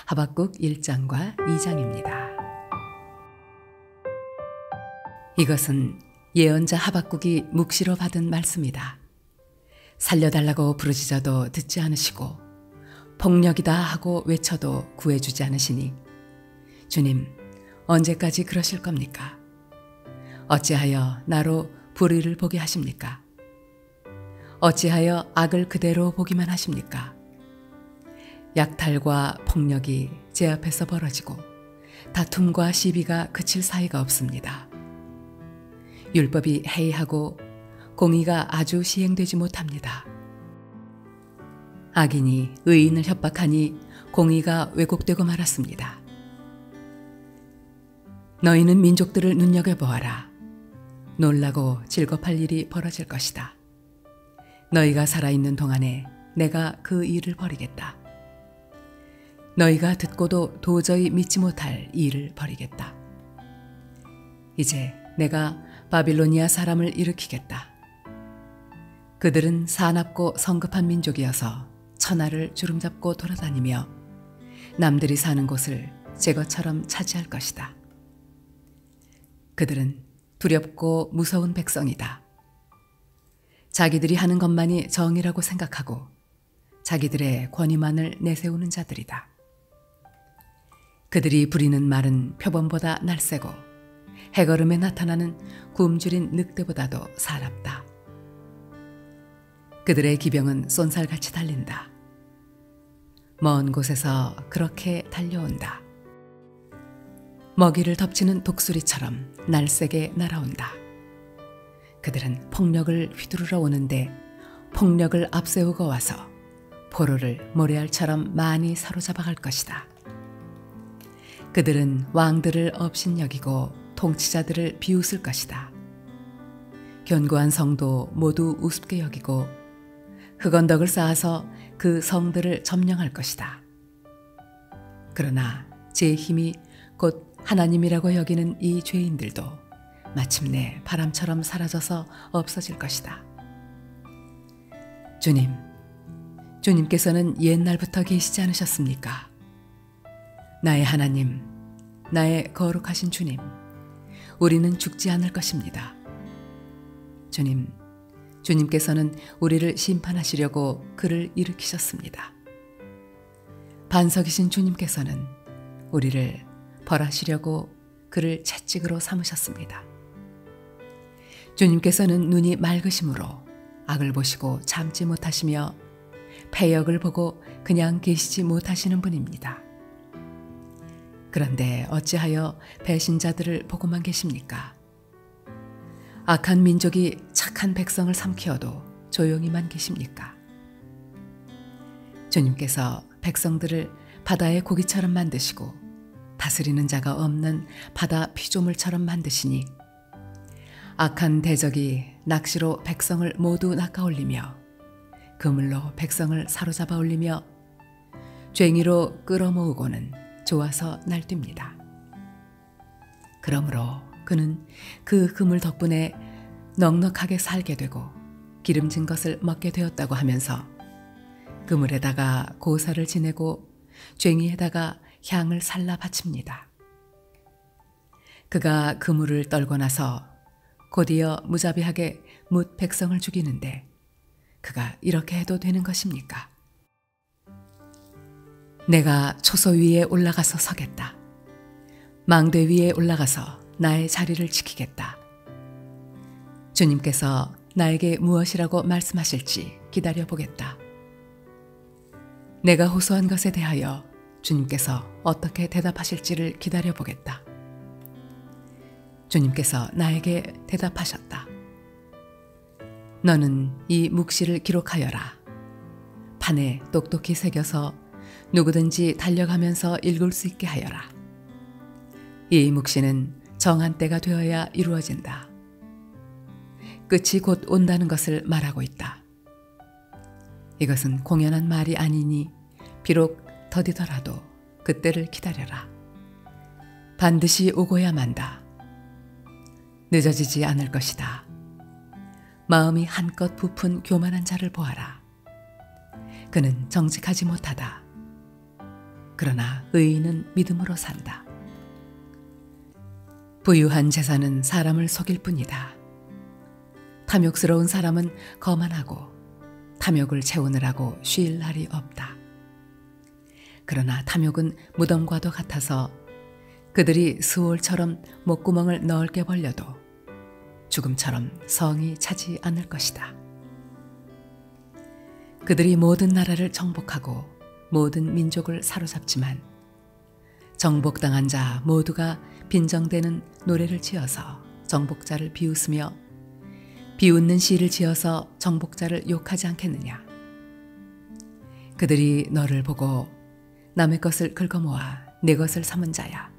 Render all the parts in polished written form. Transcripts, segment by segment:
하박국 1장과 2장입니다. 이것은 예언자 하박국이 묵시로 받은 말씀이다. 살려달라고 부르짖어도 듣지 않으시고 폭력이다 하고 외쳐도 구해주지 않으시니 주님, 언제까지 그러실 겁니까? 어찌하여 나로 불의를 보게 하십니까? 어찌하여 악을 그대로 보기만 하십니까? 약탈과 폭력이 제 앞에서 벌어지고 다툼과 시비가 그칠 사이가 없습니다. 율법이 해이하고 공의가 아주 시행되지 못합니다. 악인이 의인을 협박하니 공의가 왜곡되고 말았습니다. 너희는 민족들을 눈여겨보아라. 놀라고 즐겁할 일이 벌어질 것이다. 너희가 살아있는 동안에 내가 그 일을 벌이겠다. 너희가 듣고도 도저히 믿지 못할 일을 벌이겠다. 이제 내가 바빌로니아 사람을 일으키겠다. 그들은 사납고 성급한 민족이어서 천하를 주름잡고 돌아다니며 남들이 사는 곳을 제 것처럼 차지할 것이다. 그들은 두렵고 무서운 백성이다. 자기들이 하는 것만이 정의라고 생각하고 자기들의 권위만을 내세우는 자들이다. 그들이 부리는 말은 표범보다 날쌔고 해걸음에 나타나는 굶주린 늑대보다도 사납다. 그들의 기병은 쏜살같이 달린다. 먼 곳에서 그렇게 달려온다. 먹이를 덮치는 독수리처럼 날쌔게 날아온다. 그들은 폭력을 휘두르러 오는데 폭력을 앞세우고 와서 포로를 모래알처럼 많이 사로잡아갈 것이다. 그들은 왕들을 업신여기고 통치자들을 비웃을 것이다. 견고한 성도 모두 우습게 여기고 흑언덕을 쌓아서 그 성들을 점령할 것이다. 그러나 제 힘이 곧 하나님이라고 여기는 이 죄인들도 마침내 바람처럼 사라져서 없어질 것이다. 주님께서는 옛날부터 계시지 않으셨습니까? 나의 하나님, 나의 거룩하신 주님, 우리는 죽지 않을 것입니다. 주님께서는 우리를 심판하시려고 그를 일으키셨습니다. 반석이신 주님께서는 우리를 벌하시려고 그를 채찍으로 삼으셨습니다. 주님께서는 눈이 맑으심으로 악을 보시고 참지 못하시며 패역을 보고 그냥 계시지 못하시는 분입니다. 그런데 어찌하여 배신자들을 보고만 계십니까? 악한 민족이 착한 백성을 삼키어도 조용히만 계십니까? 주님께서 백성들을 바다의 고기처럼 만드시고 다스리는 자가 없는 바다 피조물처럼 만드시니 악한 대적이 낚시로 백성을 모두 낚아올리며 그물로 백성을 사로잡아 올리며 쟁이로 끌어모으고는 좋아서 날뜁니다. 그러므로 그는 그 그물 덕분에 넉넉하게 살게 되고 기름진 것을 먹게 되었다고 하면서 그물에다가 고사를 지내고 쟁이에다가 향을 살라 바칩니다. 그가 그물을 떨고 나서 곧이어 무자비하게 뭇 백성을 죽이는데 그가 이렇게 해도 되는 것입니까? 내가 초소 위에 올라가서 서겠다. 망대 위에 올라가서 나의 자리를 지키겠다. 주님께서 나에게 무엇이라고 말씀하실지 기다려보겠다. 내가 호소한 것에 대하여 주님께서 어떻게 대답하실지를 기다려보겠다. 주님께서 나에게 대답하셨다. 너는 이 묵시를 기록하여라. 판에 똑똑히 새겨서 누구든지 달려가면서 읽을 수 있게 하여라. 이 묵시는 정한 때가 되어야 이루어진다. 끝이 곧 온다는 것을 말하고 있다. 이것은 공연한 말이 아니니 비록 더디더라도 그때를 기다려라. 반드시 오고야 만다. 늦어지지 않을 것이다. 마음이 한껏 부푼 교만한 자를 보아라. 그는 정직하지 못하다. 그러나 의인은 믿음으로 산다. 부유한 재산은 사람을 속일 뿐이다. 탐욕스러운 사람은 거만하고 탐욕을 채우느라고 쉴 날이 없다. 그러나 탐욕은 무덤과도 같아서 그들이 스올처럼 목구멍을 넓게 벌려도 죽음처럼 성이 차지 않을 것이다. 그들이 모든 나라를 정복하고 모든 민족을 사로잡지만 정복당한 자 모두가 빈정대는 노래를 지어서 정복자를 비웃으며 비웃는 시를 지어서 정복자를 욕하지 않겠느냐. 그들이 너를 보고 남의 것을 긁어모아 내 것을 삼은 자야,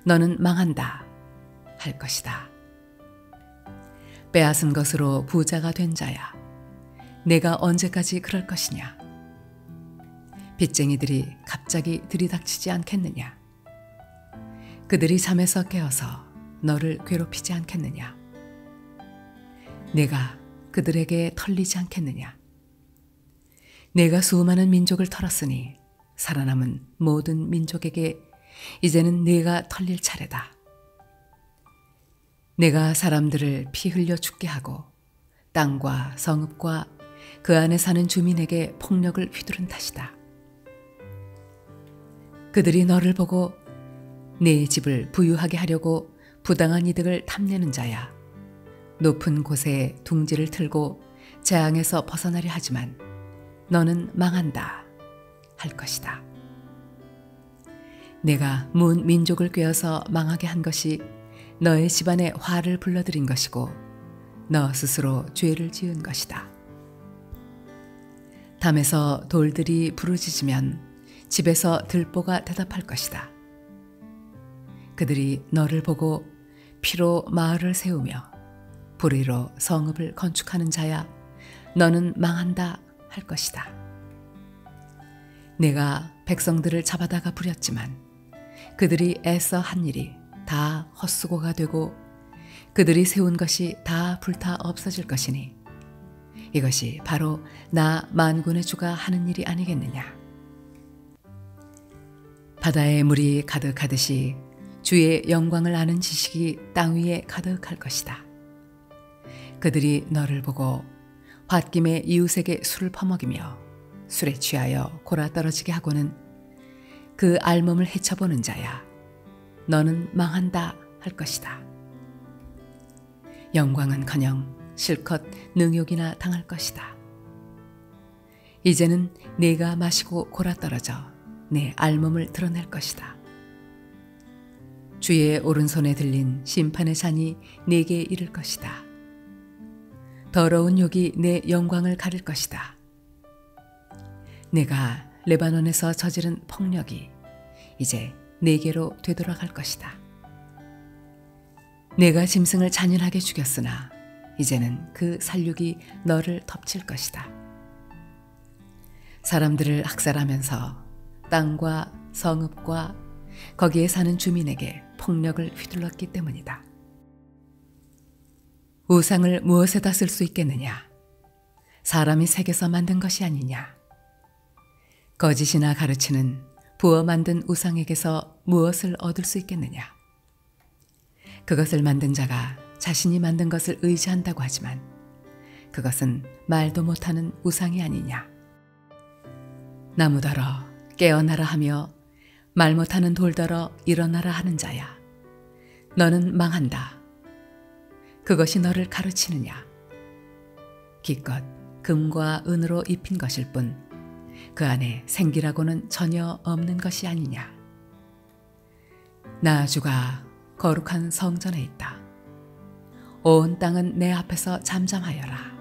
너는 망한다 할 것이다. 빼앗은 것으로 부자가 된 자야, 내가 언제까지 그럴 것이냐. 빚쟁이들이 갑자기 들이닥치지 않겠느냐. 그들이 잠에서 깨어서 너를 괴롭히지 않겠느냐. 내가 그들에게 털리지 않겠느냐. 내가 수많은 민족을 털었으니 살아남은 모든 민족에게 이제는 내가 털릴 차례다. 내가 사람들을 피 흘려 죽게 하고 땅과 성읍과 그 안에 사는 주민에게 폭력을 휘두른 탓이다. 그들이 너를 보고 내 집을 부유하게 하려고 부당한 이득을 탐내는 자야, 높은 곳에 둥지를 틀고 재앙에서 벗어나려 하지만 너는 망한다 할 것이다. 내가 문 민족을 꿰어서 망하게 한 것이 너의 집안에 화를 불러들인 것이고 너 스스로 죄를 지은 것이다. 담에서 돌들이 부르짖으면 집에서 들보가 대답할 것이다. 그들이 너를 보고 피로 마을을 세우며 불의로 성읍을 건축하는 자야, 너는 망한다 할 것이다. 내가 백성들을 잡아다가 부렸지만 그들이 애써 한 일이 다 헛수고가 되고 그들이 세운 것이 다 불타 없어질 것이니 이것이 바로 나 만군의 주가 하는 일이 아니겠느냐. 바다에 물이 가득하듯이 주의 영광을 아는 지식이 땅 위에 가득할 것이다. 그들이 너를 보고 홧김에 이웃에게 술을 퍼먹이며 술에 취하여 골아떨어지게 하고는 그 알몸을 헤쳐보는 자야, 너는 망한다 할 것이다. 영광은커녕 실컷 능욕이나 당할 것이다. 이제는 내가 마시고 골아떨어져 내 알몸을 드러낼 것이다. 주의 오른손에 들린 심판의 잔이 내게 이를 것이다. 더러운 욕이 내 영광을 가릴 것이다. 내가 레바논에서 저지른 폭력이 이제 내게로 되돌아갈 것이다. 내가 짐승을 잔인하게 죽였으나 이제는 그 살육이 너를 덮칠 것이다. 사람들을 학살하면서 땅과 성읍과 거기에 사는 주민에게 폭력을 휘둘렀기 때문이다. 우상을 무엇에다 쓸 수 있겠느냐? 사람이 새겨서 만든 것이 아니냐? 거짓이나 가르치는 부어 만든 우상에게서 무엇을 얻을 수 있겠느냐? 그것을 만든 자가 자신이 만든 것을 의지한다고 하지만 그것은 말도 못하는 우상이 아니냐? 나무더러 깨어나라 하며 말 못하는 돌더러 일어나라 하는 자야, 너는 망한다. 그것이 너를 가르치느냐? 기껏 금과 은으로 입힌 것일 뿐 그 안에 생기라고는 전혀 없는 것이 아니냐? 나 주가 거룩한 성전에 있다. 온 땅은 내 앞에서 잠잠하여라.